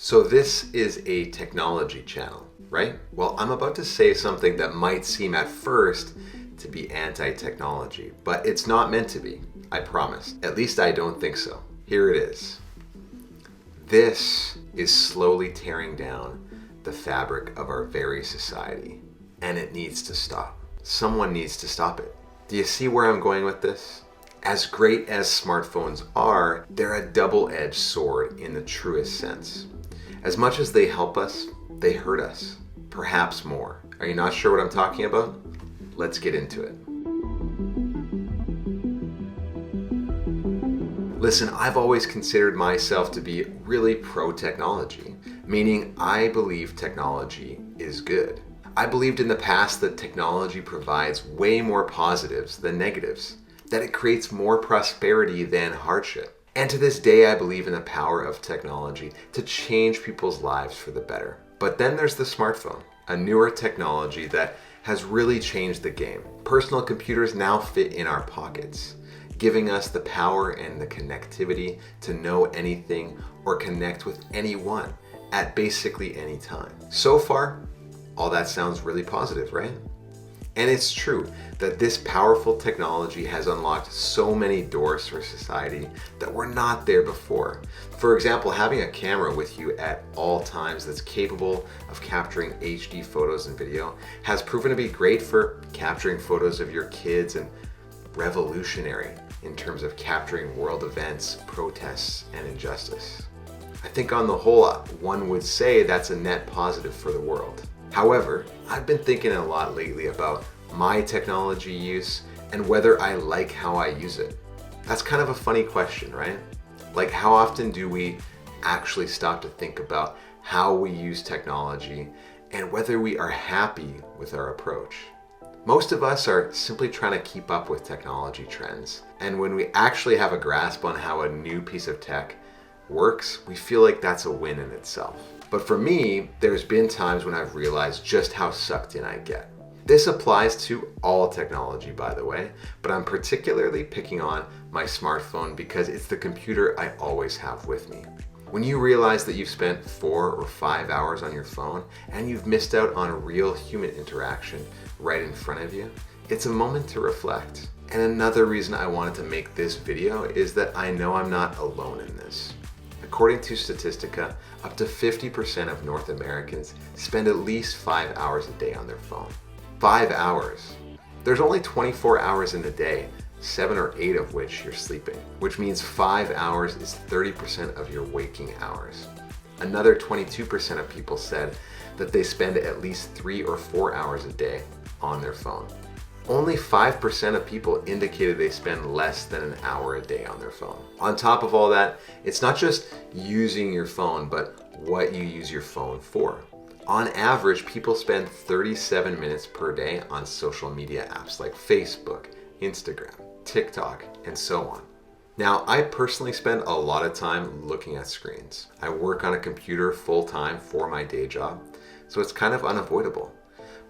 So this is a technology channel, right? Well, I'm about to say something that might seem at first to be anti-technology, but it's not meant to be, I promise. At least I don't think so. Here it is. This is slowly tearing down the fabric of our very society, and it needs to stop. Someone needs to stop it. Do you see where I'm going with this? As great as smartphones are, they're a double-edged sword in the truest sense. As much as they help us, they hurt us. Perhaps more. Are you not sure what I'm talking about? Let's get into it. Listen, I've always considered myself to be really pro-technology, meaning I believe technology is good. I believed in the past that technology provides way more positives than negatives, that it creates more prosperity than hardship. And to this day, I believe in the power of technology to change people's lives for the better. But then there's the smartphone, a newer technology that has really changed the game. Personal computers now fit in our pockets, giving us the power and the connectivity to know anything or connect with anyone at basically any time. So far, all that sounds really positive, right? And it's true that this powerful technology has unlocked so many doors for society that were not there before. For example, having a camera with you at all times that's capable of capturing HD photos and video has proven to be great for capturing photos of your kids and revolutionary in terms of capturing world events, protests, and injustice. I think on the whole, one would say that's a net positive for the world. However, I've been thinking a lot lately about my technology use and whether I like how I use it. That's kind of a funny question, right? Like, how often do we actually stop to think about how we use technology and whether we are happy with our approach? Most of us are simply trying to keep up with technology trends. And when we actually have a grasp on how a new piece of tech works, we feel like that's a win in itself. But for me, there's been times when I've realized just how sucked in I get. This applies to all technology, by the way, but I'm particularly picking on my smartphone because it's the computer I always have with me. When you realize that you've spent 4 or 5 hours on your phone and you've missed out on real human interaction right in front of you, it's a moment to reflect. And another reason I wanted to make this video is that I know I'm not alone in this. According to Statistica, up to 50% of North Americans spend at least 5 hours a day on their phone. 5 hours. There's only 24 hours in the day, 7 or 8 of which you're sleeping, which means 5 hours is 30% of your waking hours. Another 22% of people said that they spend at least 3 or 4 hours a day on their phone. Only 5% of people indicated they spend less than an hour a day on their phone. On top of all that, it's not just using your phone, but what you use your phone for. On average, people spend 37 minutes per day on social media apps like Facebook, Instagram, TikTok, and so on. Now, I personally spend a lot of time looking at screens. I work on a computer full-time for my day job, so it's kind of unavoidable.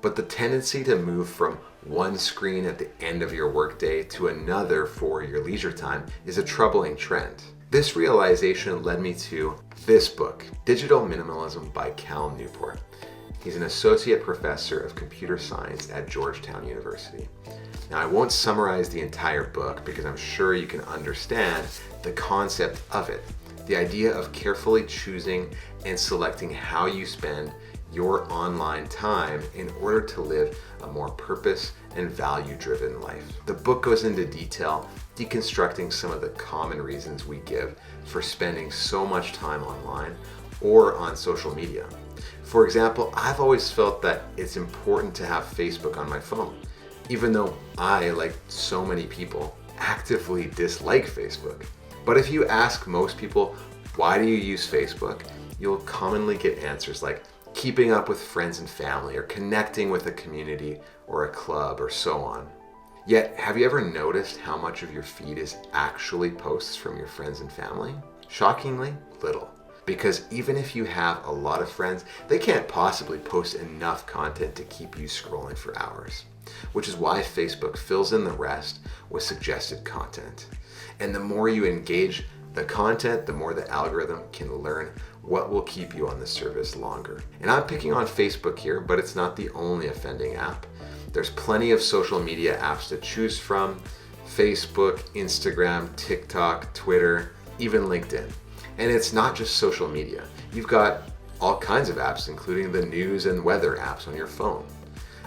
But the tendency to move from one screen at the end of your workday to another for your leisure time is a troubling trend. This realization led me to this book, Digital Minimalism by Cal Newport. He's an associate professor of computer science at Georgetown University. Now, I won't summarize the entire book because I'm sure you can understand the concept of it. The idea of carefully choosing and selecting how you spend your online time in order to live a more purpose and value-driven life. The book goes into detail, deconstructing some of the common reasons we give for spending so much time online or on social media. For example, I've always felt that it's important to have Facebook on my phone, even though I, like so many people, actively dislike Facebook. But if you ask most people, why do you use Facebook? You'll commonly get answers like keeping up with friends and family, or connecting with a community or a club, or so on. Yet, have you ever noticed how much of your feed is actually posts from your friends and family? Shockingly, little. Because even if you have a lot of friends, they can't possibly post enough content to keep you scrolling for hours. Which is why Facebook fills in the rest with suggested content. And the more you engage the content, the more the algorithm can learn what will keep you on the service longer. And I'm picking on Facebook here, but it's not the only offending app. There's plenty of social media apps to choose from: Facebook, Instagram, TikTok, Twitter, even LinkedIn. And it's not just social media. You've got all kinds of apps, including the news and weather apps on your phone.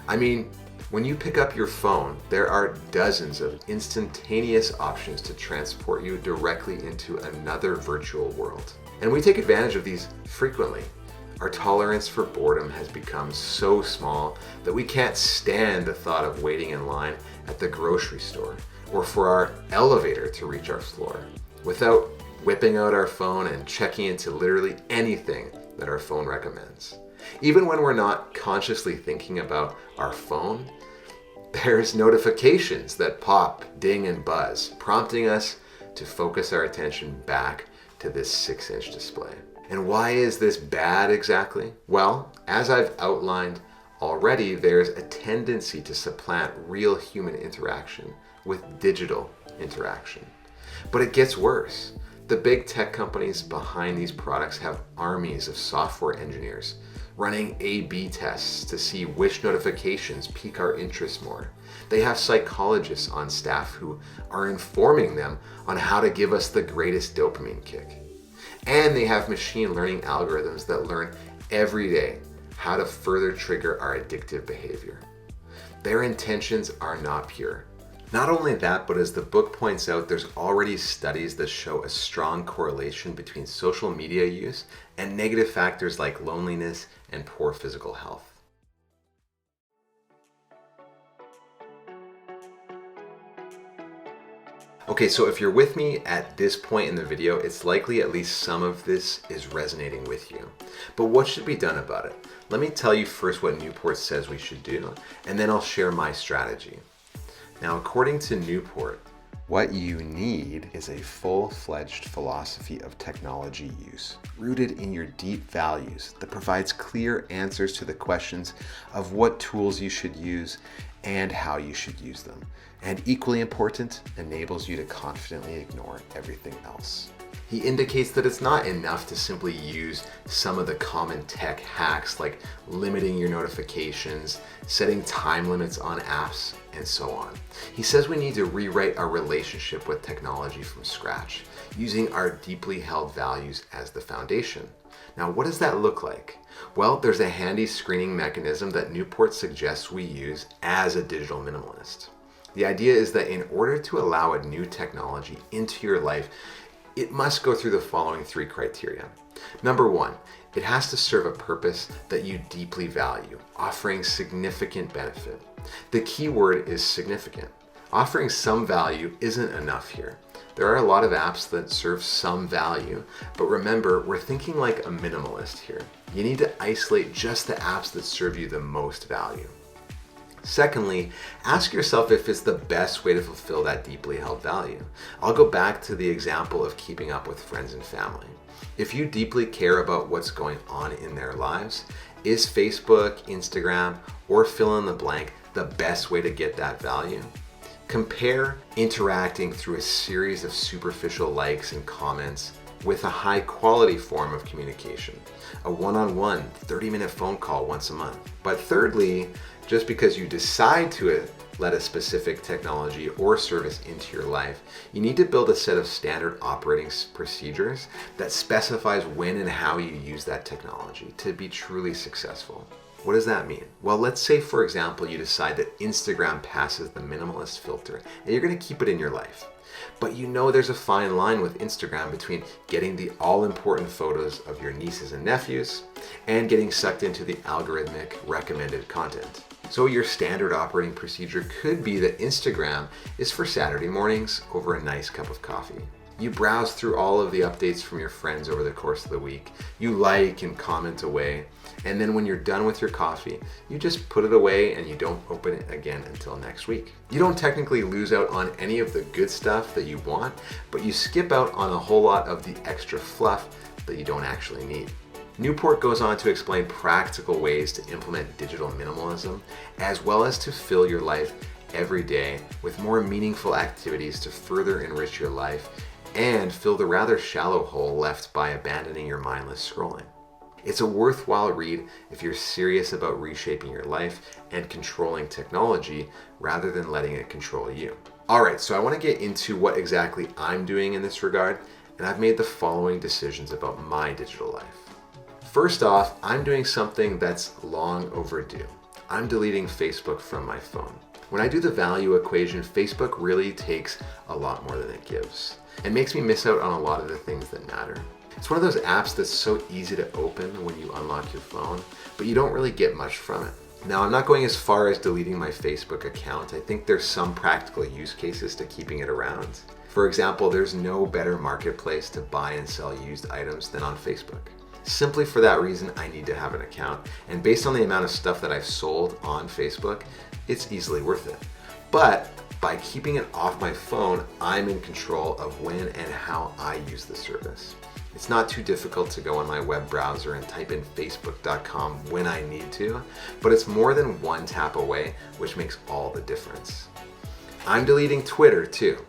I mean, when you pick up your phone, there are dozens of instantaneous options to transport you directly into another virtual world. And we take advantage of these frequently. Our tolerance for boredom has become so small that we can't stand the thought of waiting in line at the grocery store or for our elevator to reach our floor without whipping out our phone and checking into literally anything that our phone recommends. Even when we're not consciously thinking about our phone, there's notifications that pop, ding, and buzz, prompting us to focus our attention back to this 6-inch display. And why is this bad exactly? Well, as I've outlined already, there's a tendency to supplant real human interaction with digital interaction. But it gets worse. The big tech companies behind these products have armies of software engineers running A/B tests to see which notifications pique our interest more. They have psychologists on staff who are informing them on how to give us the greatest dopamine kick. And they have machine learning algorithms that learn every day how to further trigger our addictive behavior. Their intentions are not pure. Not only that, but as the book points out, there's already studies that show a strong correlation between social media use and negative factors like loneliness and poor physical health. Okay, so if you're with me at this point in the video, it's likely at least some of this is resonating with you. But what should be done about it? Let me tell you first what Newport says we should do, and then I'll share my strategy. Now, according to Newport, what you need is a full-fledged philosophy of technology use, rooted in your deep values, that provides clear answers to the questions of what tools you should use and how you should use them. And equally important, enables you to confidently ignore everything else. He indicates that it's not enough to simply use some of the common tech hacks like limiting your notifications, setting time limits on apps, and so on. He says we need to rewrite our relationship with technology from scratch, using our deeply held values as the foundation. Now, what does that look like? Well, there's a handy screening mechanism that Newport suggests we use as a digital minimalist. The idea is that in order to allow a new technology into your life, it must go through the following 3 criteria. Number 1, it has to serve a purpose that you deeply value, offering significant benefit. The key word is significant. Offering some value isn't enough here. There are a lot of apps that serve some value, but remember, we're thinking like a minimalist here. You need to isolate just the apps that serve you the most value. Secondly, ask yourself if it's the best way to fulfill that deeply held value. I'll go back to the example of keeping up with friends and family. If you deeply care about what's going on in their lives, is Facebook, Instagram, or fill in the blank the best way to get that value? Compare interacting through a series of superficial likes and comments with a high quality form of communication, a one-on-one 30-minute phone call once a month. But thirdly, just because you decide to let a specific technology or service into your life, you need to build a set of standard operating procedures that specifies when and how you use that technology to be truly successful. What does that mean? Well, let's say, for example, you decide that Instagram passes the minimalist filter and you're going to keep it in your life. But you know there's a fine line with Instagram between getting the all-important photos of your nieces and nephews and getting sucked into the algorithmic recommended content. So your standard operating procedure could be that Instagram is for Saturday mornings over a nice cup of coffee. You browse through all of the updates from your friends over the course of the week. You like and comment away. And then when you're done with your coffee, you just put it away and you don't open it again until next week. You don't technically lose out on any of the good stuff that you want, but you skip out on a whole lot of the extra fluff that you don't actually need. Newport goes on to explain practical ways to implement digital minimalism, as well as to fill your life every day with more meaningful activities to further enrich your life and fill the rather shallow hole left by abandoning your mindless scrolling. It's a worthwhile read if you're serious about reshaping your life and controlling technology rather than letting it control you. Alright, so I want to get into what exactly I'm doing in this regard, and I've made the following decisions about my digital life. First off, I'm doing something that's long overdue. I'm deleting Facebook from my phone. When I do the value equation, Facebook really takes a lot more than it gives. It makes me miss out on a lot of the things that matter. It's one of those apps that's so easy to open when you unlock your phone, but you don't really get much from it. Now, I'm not going as far as deleting my Facebook account. I think there's some practical use cases to keeping it around. For example, there's no better marketplace to buy and sell used items than on Facebook. Simply for that reason, I need to have an account, and based on the amount of stuff that I've sold on Facebook, it's easily worth it. But by keeping it off my phone, I'm in control of when and how I use the service. It's not too difficult to go on my web browser and type in facebook.com when I need to, but it's more than one tap away, which makes all the difference. I'm deleting Twitter too.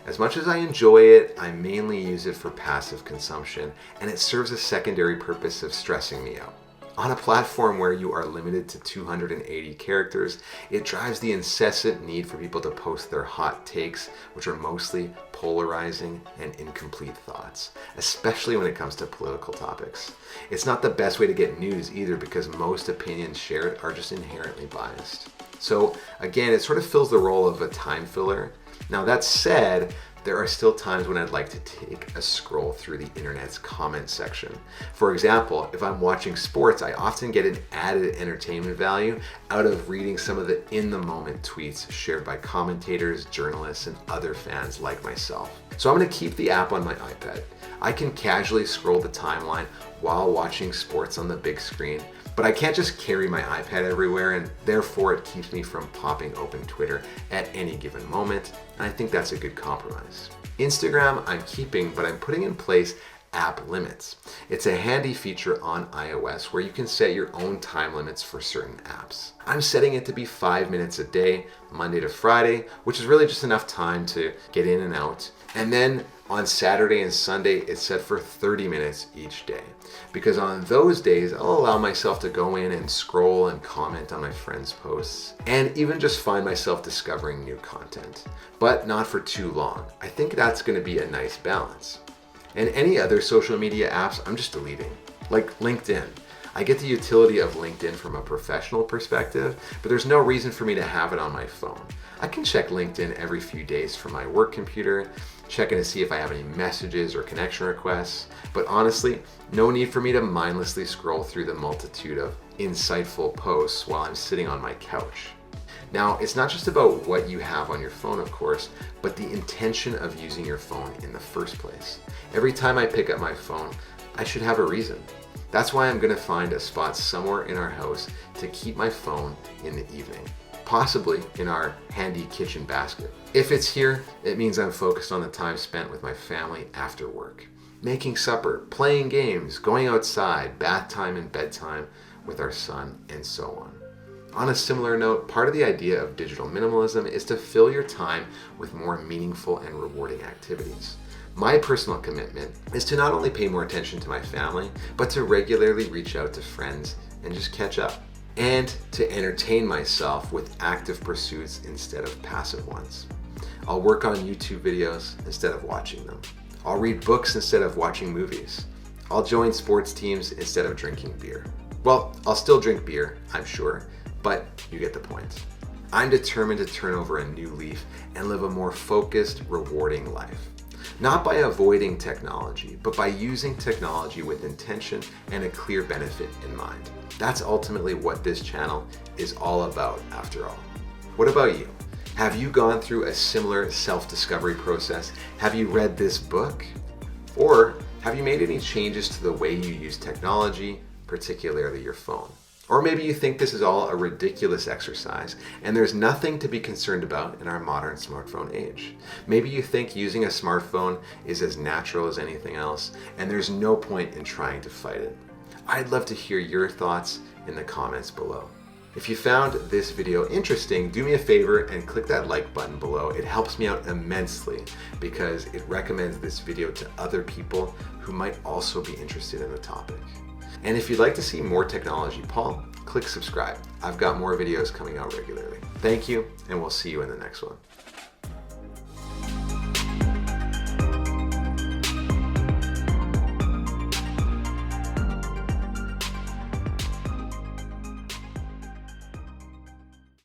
As much as I enjoy it, I mainly use it for passive consumption, and it serves a secondary purpose of stressing me out. On a platform where you are limited to 280 characters, it drives the incessant need for people to post their hot takes, which are mostly polarizing and incomplete thoughts, especially when it comes to political topics. It's not the best way to get news either, because most opinions shared are just inherently biased. So again, it sort of fills the role of a time filler. Now that said, there are still times when I'd like to take a scroll through the internet's comment section. For example, if I'm watching sports, I often get an added entertainment value out of reading some of the in-the-moment tweets shared by commentators, journalists, and other fans like myself. So I'm going to keep the app on my iPad. I can casually scroll the timeline while watching sports on the big screen, but I can't just carry my iPad everywhere, and therefore it keeps me from popping open Twitter at any given moment, and I think that's a good compromise. Instagram I'm keeping, but I'm putting in place app limits. It's a handy feature on iOS where you can set your own time limits for certain apps. I'm setting it to be 5 minutes a day, Monday to Friday, which is really just enough time to get in and out. And then on Saturday and Sunday, it's set for 30 minutes each day. Because on those days, I'll allow myself to go in and scroll and comment on my friends' posts, and even just find myself discovering new content. But not for too long. I think that's going to be a nice balance. And any other social media apps, I'm just deleting. Like LinkedIn. I get the utility of LinkedIn from a professional perspective, but there's no reason for me to have it on my phone. I can check LinkedIn every few days from my work computer, checking to see if I have any messages or connection requests, but honestly, no need for me to mindlessly scroll through the multitude of insightful posts while I'm sitting on my couch. Now, it's not just about what you have on your phone, of course, but the intention of using your phone in the first place. Every time I pick up my phone, I should have a reason. That's why I'm going to find a spot somewhere in our house to keep my phone in the evening, possibly in our handy kitchen basket. If it's here, it means I'm focused on the time spent with my family after work. Making supper, playing games, going outside, bath time and bedtime with our son, and so on. On a similar note, part of the idea of digital minimalism is to fill your time with more meaningful and rewarding activities. My personal commitment is to not only pay more attention to my family, but to regularly reach out to friends and just catch up. And to entertain myself with active pursuits instead of passive ones. I'll work on YouTube videos instead of watching them. I'll read books instead of watching movies. I'll join sports teams instead of drinking beer. Well, I'll still drink beer, I'm sure, but you get the point. I'm determined to turn over a new leaf and live a more focused, rewarding life. Not by avoiding technology, but by using technology with intention and a clear benefit in mind. That's ultimately what this channel is all about, after all. What about you? Have you gone through a similar self-discovery process? Have you read this book? Or have you made any changes to the way you use technology, particularly your phone? Or maybe you think this is all a ridiculous exercise and there's nothing to be concerned about in our modern smartphone age. Maybe you think using a smartphone is as natural as anything else and there's no point in trying to fight it. I'd love to hear your thoughts in the comments below. If you found this video interesting, do me a favor and click that like button below. It helps me out immensely because it recommends this video to other people who might also be interested in the topic. And if you'd like to see more Technology Paul, click subscribe. I've got more videos coming out regularly. Thank you, and we'll see you in the next one.